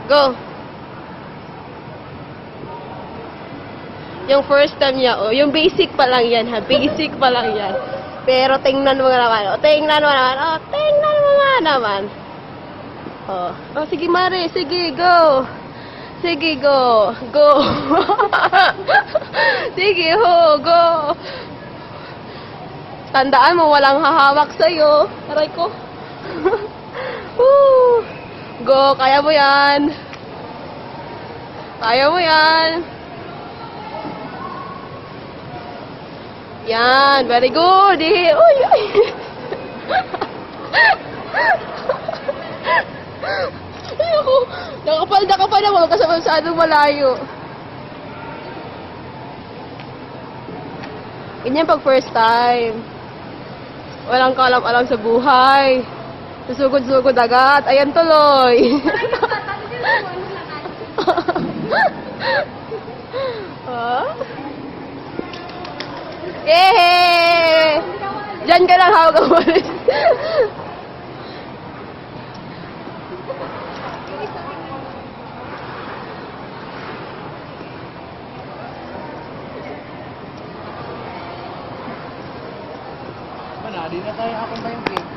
Go! Yung first time niya, oh, yung basic pa lang yan, ha? Basic pa lang yan. Pero tingnan mo nga naman, oh, tingnan mo naman, oh, tingnan mo nga naman. Oh, oh sige Mare, sige, go. Sige, go. Go. Sige, ho, go. Tandaan mo, walang hahawak sa'yo. Aray ko. Woo. Go, kaya mo yan. Kaya mo yan. Yan, very good. Eh. Uy, uy. Ay, ako. Nakapal naman kasi masyadong malayo. Ganyan pag first time. Walang kalam-alam sa buhay. Susugod-sugod agad. Ayan tuloy. Yehey! Diyan ka lang hawag ang walis. Di na tayo ako ba yung game?